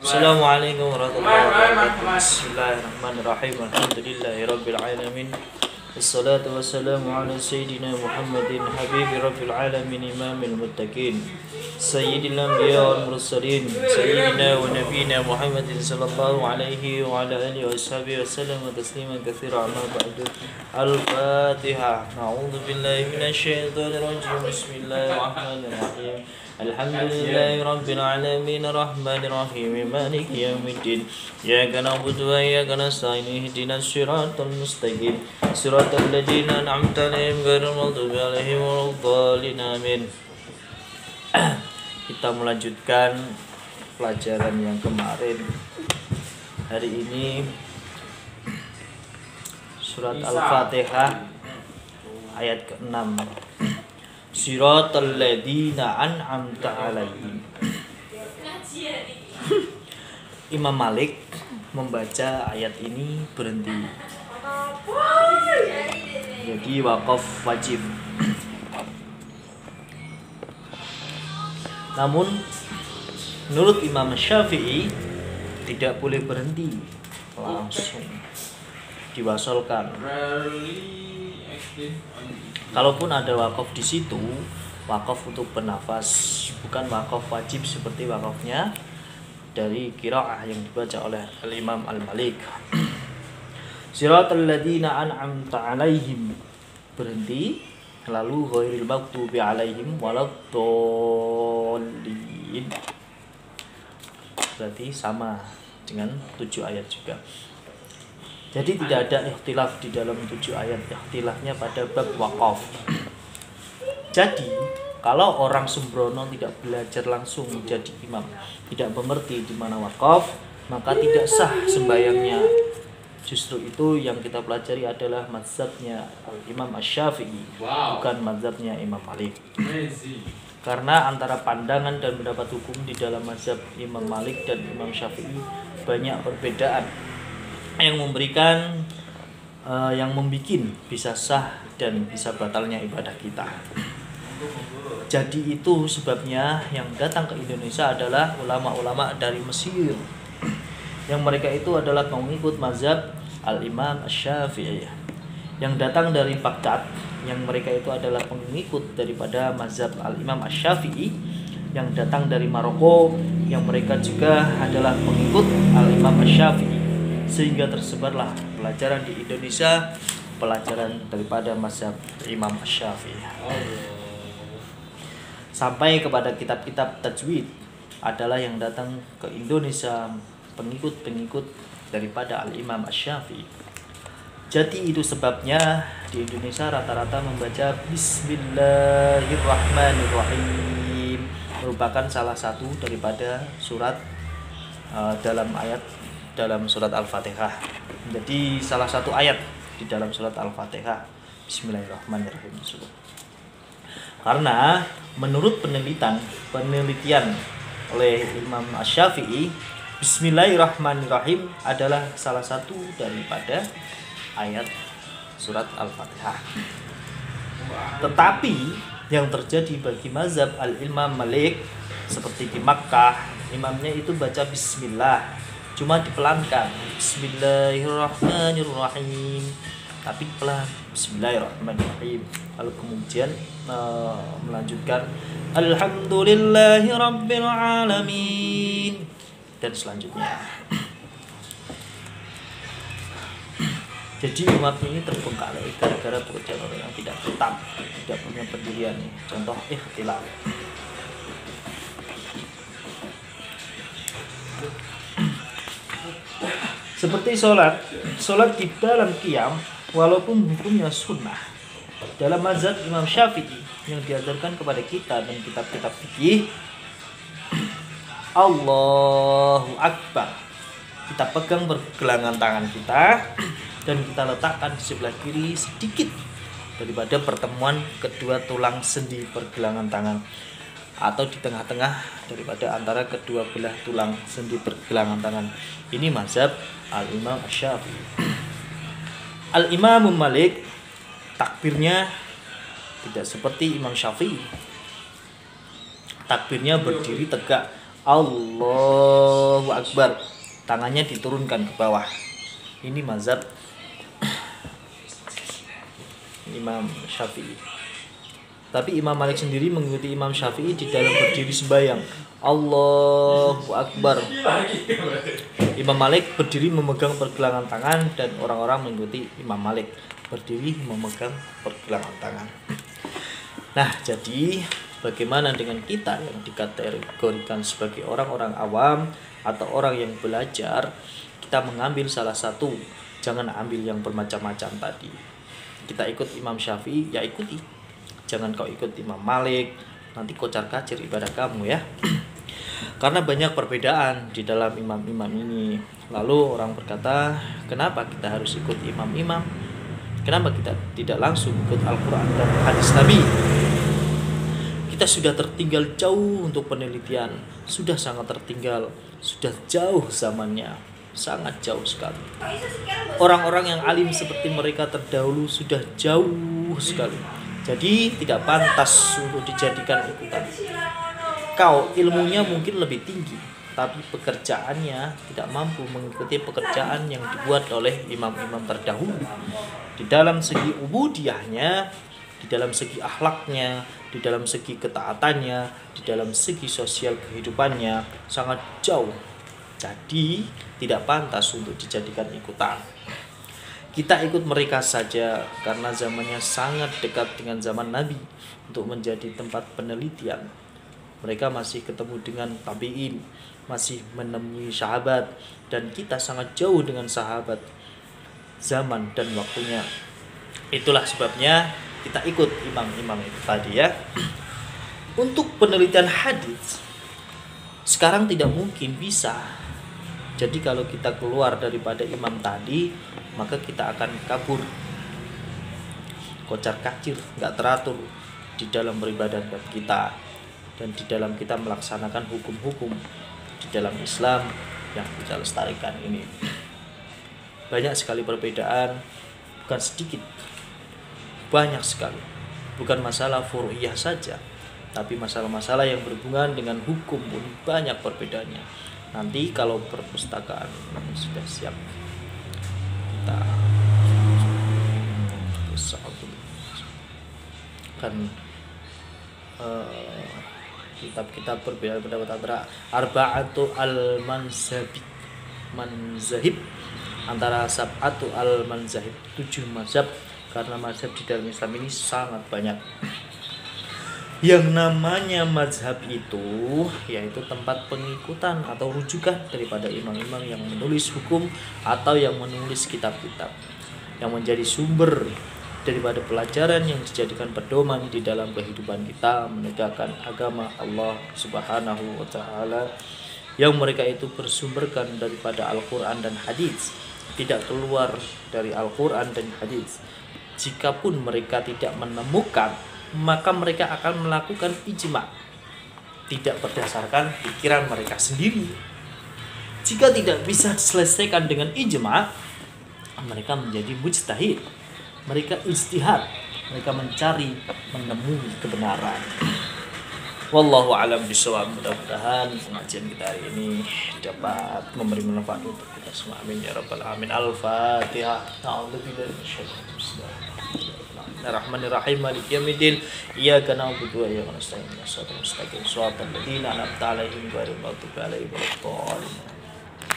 Assalamualaikum warahmatullahi wabarakatuh. Bismillahirrahmanirrahim. Alhamdulillahirabbil alamin. Wassalatu wassalamu ala sayyidina Muhammadin habibi rabbil alamin imamil muttaqin. Sayyidil anbiya wal mursalin. Sayyidina wa nabiyina Muhammadin sallallahu alaihi wa ala alihi washabihi wasallam tasliman katsiran amma ba'du. Al-Fatihah. A'udzu billahi minasyaitonir rajim. Bismillahirrahmanirrahim. Alhamdulillahi rabbil alamin arrahmanir rahim maliki yaumiddin iyyaka na'budu wa iyyaka nasta'in ihdinas siratal mustaqim siratal ladzina an'amta 'alaihim ghairil maghdubi 'alaihim waladdallin amin. Kita melanjutkan pelajaran yang kemarin. Hari ini surat Al-Fatihah ayat ke-6. Siratal ladzina an'amta 'alaihim. Imam Malik membaca ayat ini berhenti. Jadi wakaf wajib. Namun menurut Imam Syafi'i tidak boleh berhenti, langsung diwasolkan. Kalaupun ada wakaf di situ, wakaf untuk bernafas, bukan wakaf wajib seperti wakafnya dari qiraah yang dibaca oleh Al-Imam Al-Malik. Siratal ladzina an'amta 'alaihim, berhenti, lalu ghairil maghdubi 'alaihim waladdallin. Berarti sama dengan 7 ayat juga. Jadi tidak ada ikhtilaf di dalam 7 ayat, ikhtilafnya pada bab wakaf. Jadi kalau orang sembrono tidak belajar langsung menjadi imam, tidak mengerti di mana wakaf, maka tidak sah sembahyangnya. Justru itu yang kita pelajari adalah mazhabnya Imam Asy-Syafi'i, bukan mazhabnya Imam Malik. Karena antara pandangan dan pendapat hukum di dalam mazhab Imam Malik dan Imam Syafi'i banyak perbedaan yang memberikan yang membikin bisa sah dan bisa batalnya ibadah kita. Jadi itu sebabnya yang datang ke Indonesia adalah ulama-ulama dari Mesir, yang mereka itu adalah pengikut mazhab Al-Imam Asy-Syafi'i. Yang datang dari Baghdad, yang mereka itu adalah pengikut daripada mazhab Al-Imam Asy-Syafi'i. Yang datang dari Maroko, yang mereka juga adalah pengikut Al-Imam Asy-Syafi'i. Sehingga tersebarlah pelajaran di Indonesia, pelajaran daripada mazhab Imam Asy-Syafi'i. Sampai kepada kitab-kitab tajwid adalah yang datang ke Indonesia pengikut-pengikut daripada Al-Imam Asy-Syafi'i. Jadi itu sebabnya di Indonesia rata-rata membaca Bismillahirrahmanirrahim, merupakan salah satu daripada surat dalam surat Al-Fatihah. Jadi salah satu ayat di dalam surat Al-Fatihah, Bismillahirrahmanirrahim. Karena menurut penelitian oleh Imam Asy-Syafi'i, Bismillahirrahmanirrahim adalah salah satu daripada ayat surat Al-Fatihah. Tetapi yang terjadi bagi mazhab Al-Imam Malik, seperti di Makkah, imamnya itu baca Bismillah, cuma dipelankan, Bismillahirrahmanirrahim, tapi pelan, Bismillahirrahmanirrahim. Lalu kemudian melanjutkan Alhamdulillahirabbil alamin dan selanjutnya. Jadi umat ini terbengkalai gara-gara pekerjaan orang yang tidak tetap, tidak punya pendirian. Contoh ikhtilaf. Seperti sholat di dalam qiyam walaupun hukumnya sunnah, dalam mazhab Imam Syafi'i yang diajarkan kepada kita dan kitab-kitab fikih, Allahu Akbar, kita pegang pergelangan tangan kita dan kita letakkan di sebelah kiri sedikit daripada pertemuan kedua tulang sendi pergelangan tangan, atau di tengah-tengah daripada antara kedua belah tulang sendi pergelangan tangan. Ini mazhab Al-Imam Asy-Syafi'i. Al-Imam Malik takbirnya tidak seperti Imam Syafi'i. Takbirnya berdiri tegak, Allahu Akbar, tangannya diturunkan ke bawah. Ini mazhab Imam Syafi'i. Tapi Imam Malik sendiri mengikuti Imam Syafi'i di dalam berdiri sembahyang. Allahu Akbar. Imam Malik berdiri memegang pergelangan tangan dan orang-orang mengikuti Imam Malik berdiri memegang pergelangan tangan. Nah, jadi bagaimana dengan kita yang dikategorikan sebagai orang-orang awam atau orang yang belajar? Kita mengambil salah satu, jangan ambil yang bermacam-macam tadi. Kita ikut Imam Syafi'i, ya ikuti. Jangan kau ikut Imam Malik, nanti kocar-kacir ibadah kamu ya. Karena banyak perbedaan di dalam imam-imam ini. Lalu orang berkata, kenapa kita harus ikut imam-imam? Kenapa kita tidak langsung ikut Al-Quran dan hadis Nabi? Kita sudah tertinggal jauh untuk penelitian. Sudah sangat tertinggal. Sudah jauh zamannya. Sangat jauh sekali. Orang-orang yang alim seperti mereka terdahulu sudah jauh sekali. Jadi tidak pantas untuk dijadikan ikutan. Kau ilmunya mungkin lebih tinggi, tapi pekerjaannya tidak mampu mengikuti pekerjaan yang dibuat oleh imam-imam terdahulu. Di dalam segi ubudiyahnya, di dalam segi akhlaknya, di dalam segi ketaatannya, di dalam segi sosial kehidupannya sangat jauh. Jadi tidak pantas untuk dijadikan ikutan. Kita ikut mereka saja karena zamannya sangat dekat dengan zaman Nabi untuk menjadi tempat penelitian. Mereka masih ketemu dengan tabi'in, masih menemui sahabat, dan kita sangat jauh dengan sahabat zaman dan waktunya. Itulah sebabnya kita ikut imam-imam itu tadi ya. Untuk penelitian hadis sekarang tidak mungkin bisa. Jadi kalau kita keluar daripada imam tadi, maka kita akan kabur, kocar-kacir, nggak teratur di dalam beribadah kita dan di dalam kita melaksanakan hukum-hukum di dalam Islam yang kita lestarikan ini. Banyak sekali perbedaan, bukan sedikit, banyak sekali. Bukan masalah furu'iyah saja, tapi masalah-masalah yang berhubungan dengan hukum pun banyak perbedaannya. Nanti kalau perpustakaan sudah siap, kita kan kitab-kitab berbeda pendapat antara arba'atu al-manzahib antara sab'atu al-manzahib 7 mazhab, karena mazhab di dalam Islam ini sangat banyak. Yang namanya mazhab itu yaitu tempat pengikutan atau rujukan daripada imam-imam yang menulis hukum atau yang menulis kitab-kitab, yang menjadi sumber daripada pelajaran yang dijadikan pedoman di dalam kehidupan kita menegakkan agama Allah Subhanahu wa taala, yang mereka itu bersumberkan daripada Al-Qur'an dan hadis, tidak keluar dari Al-Qur'an dan hadis. Jikapun mereka tidak menemukan, maka mereka akan melakukan ijma, tidak berdasarkan pikiran mereka sendiri. Jika tidak bisa diselesaikan dengan ijma, mereka menjadi mujtahid, mereka ijtihad, mereka mencari, menemui kebenaran. Wallahu a'lam bishawab. Mudah-mudahan pengajian kita hari ini dapat memberi manfaat untuk kita semua. Amin ya rabbal alamin. Al-Fatihah. A'udzubillahi minasyaitonir rajim. Bismillahirrahmanirrahim. Maliki yaumiddin. Iyyaka na'budu wa iyyaka nasta'in. Ihdinas siratal mustaqim. Shiratal ladzina an'amta 'alaihim ghairil maghdubi 'alaihim waladdallin.